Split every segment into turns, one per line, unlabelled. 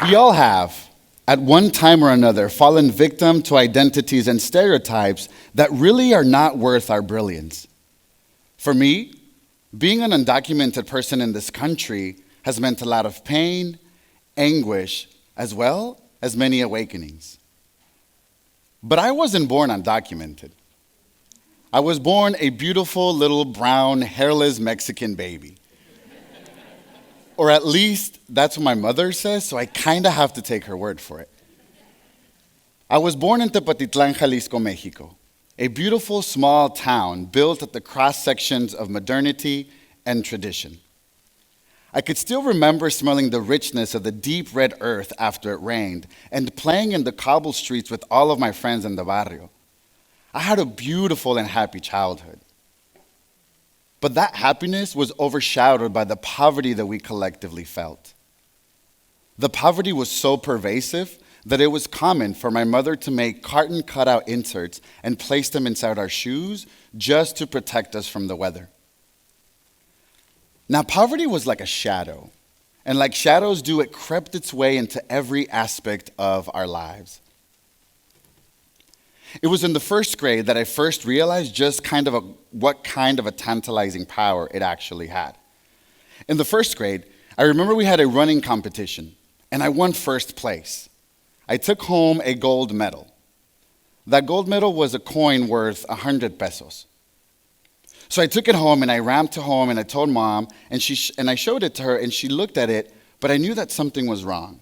We all have, at one time or another, fallen victim to identities and stereotypes that really are not worth our brilliance. For me, being an undocumented person in this country has meant a lot of pain, anguish, as well as many awakenings. But I wasn't born undocumented. I was born a beautiful little brown, hairless Mexican baby. Or at least that's what my mother says, so I kind of have to take her word for it. I was born in Tepatitlán, Jalisco, Mexico, a beautiful small town built at the cross sections of modernity and tradition. I could still remember smelling the richness of the deep red earth after it rained and playing in the cobble streets with all of my friends in the barrio. I had a beautiful and happy childhood. But that happiness was overshadowed by the poverty that we collectively felt. The poverty was so pervasive that it was common for my mother to make carton cutout inserts and place them inside our shoes just to protect us from the weather. Now, poverty was like a shadow, and like shadows do, it crept its way into every aspect of our lives. It was in the first grade that I first realized just what kind of a tantalizing power it actually had. In the first grade, I remember we had a running competition, and I won first place. I took home a gold medal. That gold medal was a coin worth 100 pesos. So I took it home, and I ran to home, and I told Mom, and I showed it to her, and she looked at it, but I knew that something was wrong.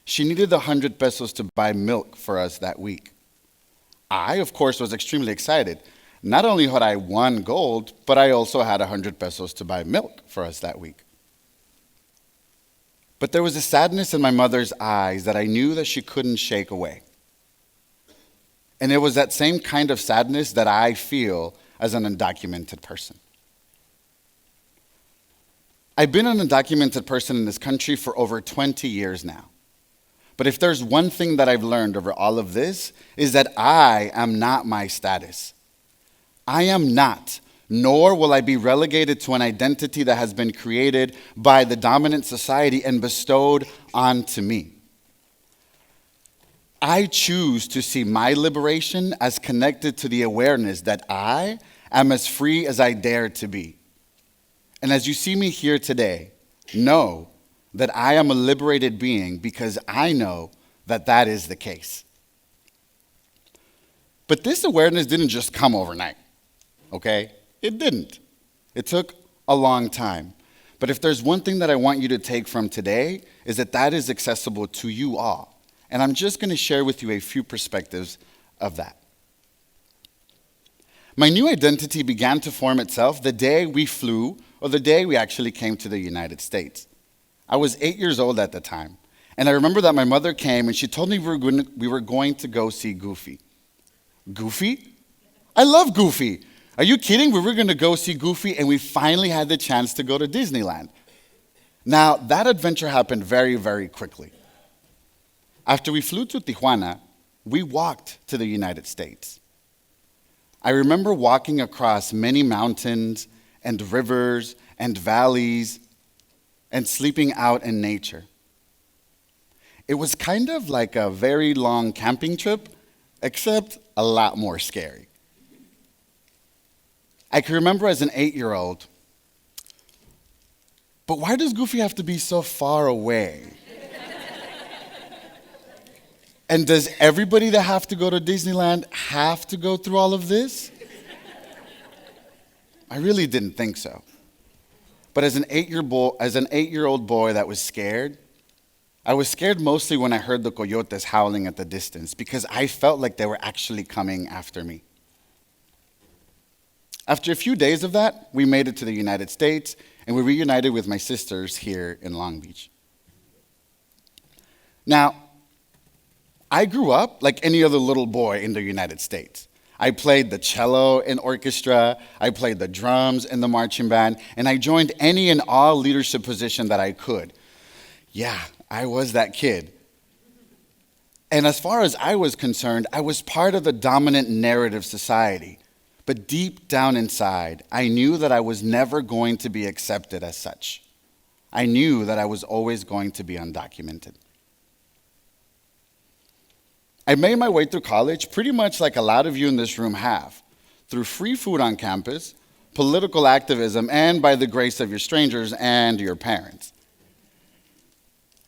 She needed the 100 pesos to buy milk for us that week. I, of course, was extremely excited. Not only had I won gold, but I also had 100 pesos to buy milk for us that week. But there was a sadness in my mother's eyes that I knew that she couldn't shake away. And it was that same kind of sadness that I feel as an undocumented person. I've been an undocumented person in this country for over 20 years now. But if there's one thing that I've learned over all of this, is that I am not my status. I am not, nor will I be relegated to an identity that has been created by the dominant society and bestowed onto me. I choose to see my liberation as connected to the awareness that I am as free as I dare to be. And as you see me here today, know that I am a liberated being because I know that that is the case. But this awareness didn't just come overnight, okay? It didn't. It took a long time. But if there's one thing that I want you to take from today, is that that is accessible to you all. And I'm just going to share with you a few perspectives of that. My new identity began to form itself the day we flew, or the day we actually came to the United States. I was 8 years old at the time, and I remember that my mother came and she told me we were going to go see Goofy. Goofy? I love Goofy. Are you kidding? We were going to go see Goofy, and we finally had the chance to go to Disneyland. Now, that adventure happened very, very quickly. After we flew to Tijuana, we walked to the United States. I remember walking across many mountains and rivers and valleys and sleeping out in nature. It was kind of like a very long camping trip, except a lot more scary. I can remember as an 8-year-old, but why does Goofy have to be so far away? And does everybody that have to go to Disneyland have to go through all of this? I really didn't think so. But as an 8-year-old boy that was scared, I was scared mostly when I heard the coyotes howling at the distance because I felt like they were actually coming after me. After a few days of that, we made it to the United States and we reunited with my sisters here in Long Beach. Now, I grew up like any other little boy in the United States. I played the cello in orchestra, I played the drums in the marching band, and I joined any and all leadership position that I could. Yeah, I was that kid. And as far as I was concerned, I was part of the dominant narrative society. But deep down inside, I knew that I was never going to be accepted as such. I knew that I was always going to be undocumented. I made my way through college pretty much like a lot of you in this room have, through free food on campus, political activism, and by the grace of your strangers and your parents.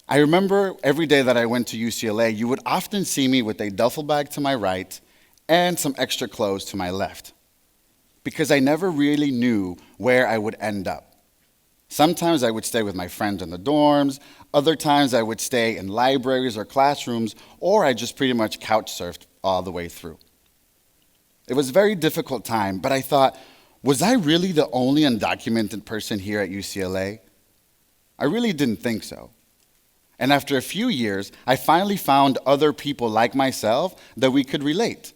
I remember every day that I went to UCLA, you would often see me with a duffel bag to my right and some extra clothes to my left, because I never really knew where I would end up. Sometimes I would stay with my friends in the dorms, other times I would stay in libraries or classrooms, or I just pretty much couch surfed all the way through. It was a very difficult time, but I thought, was I really the only undocumented person here at UCLA? I really didn't think so. And after a few years, I finally found other people like myself that we could relate.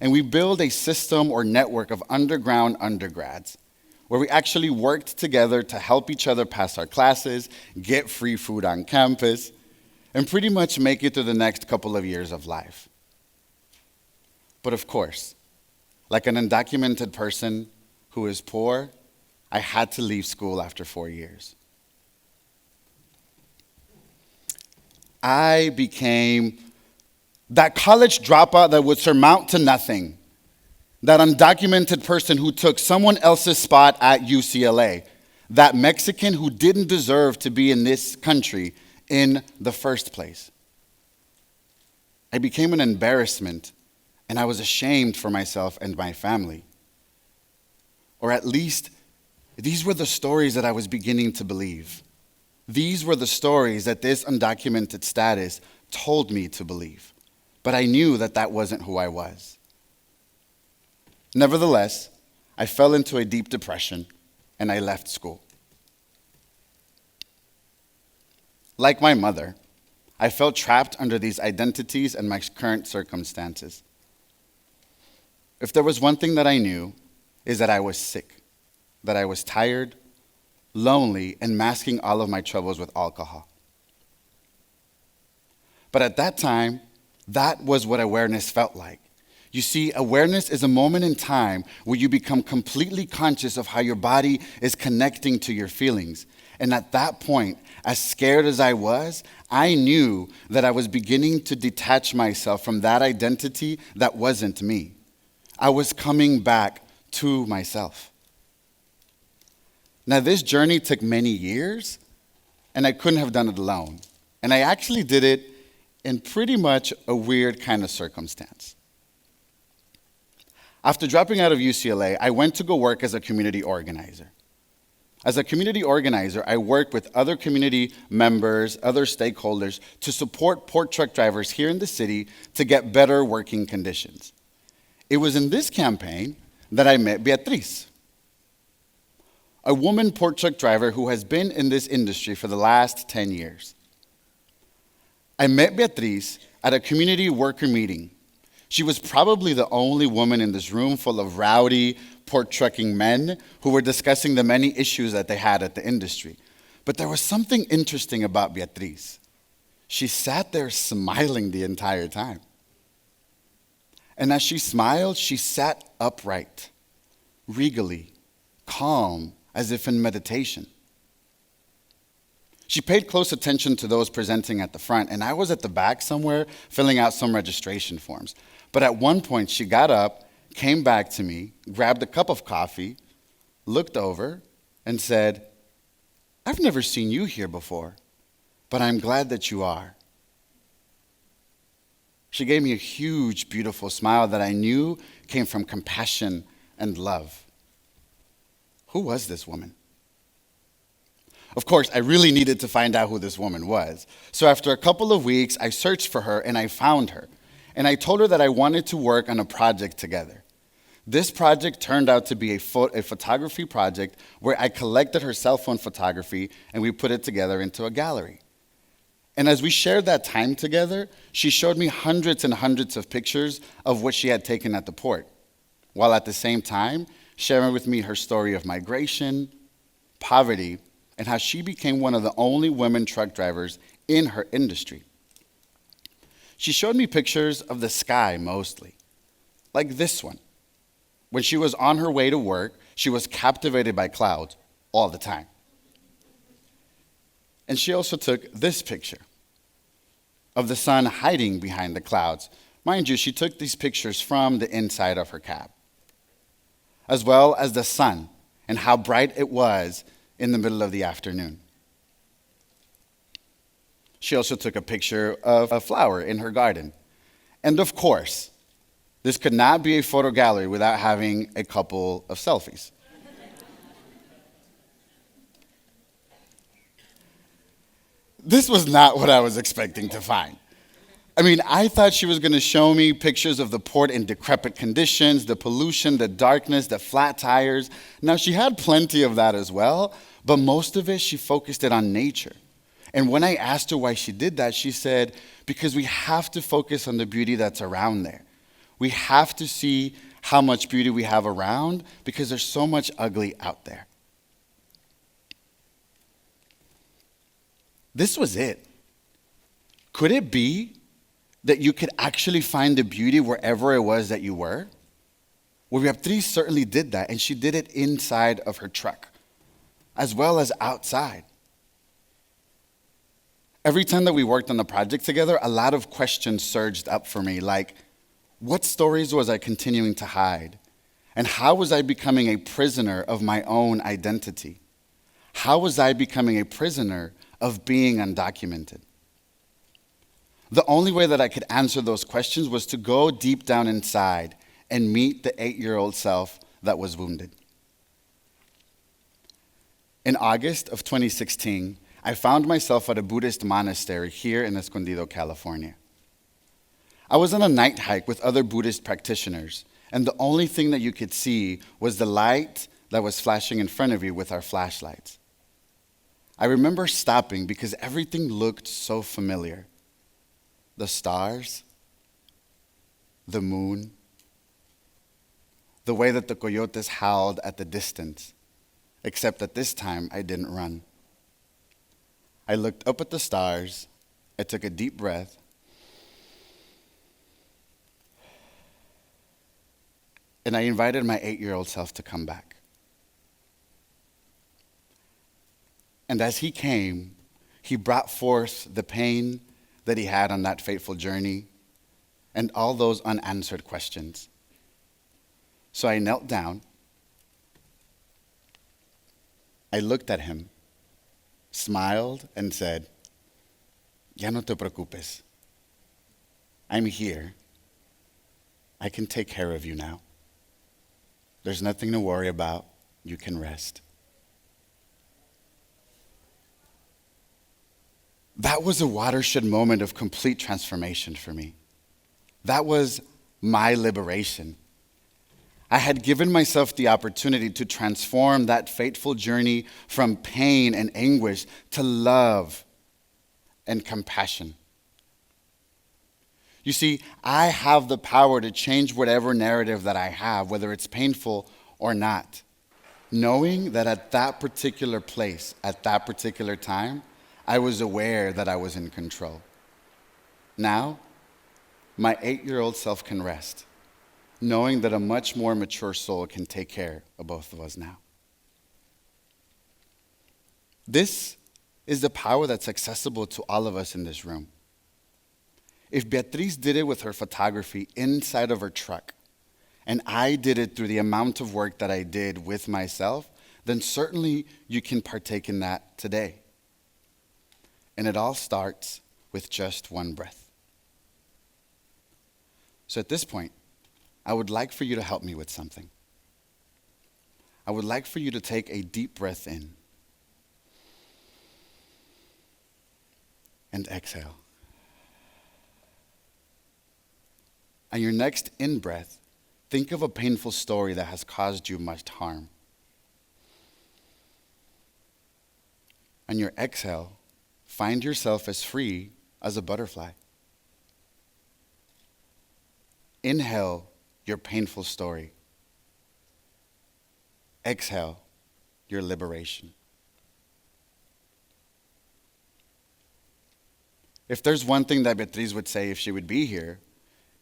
And we built a system or network of underground undergrads, where we actually worked together to help each other pass our classes, get free food on campus, and pretty much make it through the next couple of years of life. But of course, like an undocumented person who is poor, I had to leave school after 4 years. I became that college dropout that would surmount to nothing, that undocumented person who took someone else's spot at UCLA, that Mexican who didn't deserve to be in this country in the first place. I became an embarrassment, and I was ashamed for myself and my family. Or at least, these were the stories that I was beginning to believe. These were the stories that this undocumented status told me to believe. But I knew that that wasn't who I was. Nevertheless, I fell into a deep depression and I left school. Like my mother, I felt trapped under these identities and my current circumstances. If there was one thing that I knew, is that I was sick, that I was tired, lonely, and masking all of my troubles with alcohol. But at that time, that was what awareness felt like. You see, awareness is a moment in time where you become completely conscious of how your body is connecting to your feelings. And at that point, as scared as I was, I knew that I was beginning to detach myself from that identity that wasn't me. I was coming back to myself. Now, this journey took many years, and I couldn't have done it alone. And I actually did it in pretty much a weird kind of circumstance. After dropping out of UCLA, I went to go work as a community organizer. As a community organizer, I worked with other community members, other stakeholders, to support port truck drivers here in the city to get better working conditions. It was in this campaign that I met Beatriz, a woman port truck driver who has been in this industry for the last 10 years. I met Beatriz at a community worker meeting. She was probably the only woman in this room full of rowdy port trucking men who were discussing the many issues that they had at the industry. But there was something interesting about Beatriz. She sat there smiling the entire time. And as she smiled, she sat upright, regally, calm, as if in meditation. She paid close attention to those presenting at the front, and I was at the back somewhere filling out some registration forms. But at one point, she got up, came back to me, grabbed a cup of coffee, looked over, and said, "I've never seen you here before, but I'm glad that you are." She gave me a huge, beautiful smile that I knew came from compassion and love. Who was this woman? Of course, I really needed to find out who this woman was. So after a couple of weeks, I searched for her and I found her. And I told her that I wanted to work on a project together. This project turned out to be a photography project where I collected her cell phone photography and we put it together into a gallery. And as we shared that time together, she showed me hundreds and hundreds of pictures of what she had taken at the port, while at the same time sharing with me her story of migration, poverty, and how she became one of the only women truck drivers in her industry. She showed me pictures of the sky mostly, like this one. When she was on her way to work, she was captivated by clouds all the time. And she also took this picture of the sun hiding behind the clouds. Mind you, she took these pictures from the inside of her cab, as well as the sun and how bright it was in the middle of the afternoon. She also took a picture of a flower in her garden. And of course, this could not be a photo gallery without having a couple of selfies. This was not what I was expecting to find. I mean, I thought she was going to show me pictures of the port in decrepit conditions, the pollution, the darkness, the flat tires. Now, she had plenty of that as well, but most of it, she focused it on nature. And when I asked her why she did that, she said, because we have to focus on the beauty that's around there. We have to see how much beauty we have around because there's so much ugly out there. This was it. Could it be that you could actually find the beauty wherever it was that you were? Well, Beatriz certainly did that, and she did it inside of her truck, as well as outside. Every time that we worked on the project together, a lot of questions surged up for me, like, what stories was I continuing to hide? And how was I becoming a prisoner of my own identity? How was I becoming a prisoner of being undocumented? The only way that I could answer those questions was to go deep down inside and meet the 8-year-old self that was wounded. In August of 2016, I found myself at a Buddhist monastery here in Escondido, California. I was on a night hike with other Buddhist practitioners, and the only thing that you could see was the light that was flashing in front of you with our flashlights. I remember stopping because everything looked so familiar. The stars, the moon, the way that the coyotes howled at the distance, except that this time I didn't run. I looked up at the stars, I took a deep breath, and I invited my 8-year-old self to come back. And as he came, he brought forth the pain that he had on that fateful journey and all those unanswered questions. So I knelt down, I looked at him, smiled, and said, "Ya no te preocupes. I'm here. I can take care of you now. There's nothing to worry about. You can rest." That was a watershed moment of complete transformation for me. That was my liberation. I had given myself the opportunity to transform that fateful journey from pain and anguish to love and compassion. You see, I have the power to change whatever narrative that I have, whether it's painful or not, knowing that at that particular place, at that particular time, I was aware that I was in control. Now, my 8-year-old self can rest, knowing that a much more mature soul can take care of both of us now. This is the power that's accessible to all of us in this room. If Beatriz did it with her photography inside of her truck, and I did it through the amount of work that I did with myself, then certainly you can partake in that today. And it all starts with just one breath. So at this point, I would like for you to help me with something. I would like for you to take a deep breath in and exhale. On your next in-breath, think of a painful story that has caused you much harm. On your exhale, find yourself as free as a butterfly. Inhale your painful story. Exhale your liberation. If there's one thing that Beatriz would say if she would be here,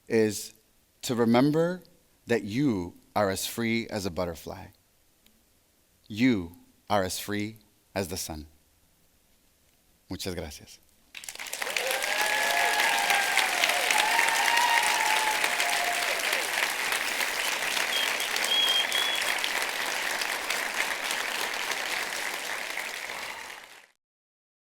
is to remember that you are as free as a butterfly. You are as free as the sun. Muchas gracias.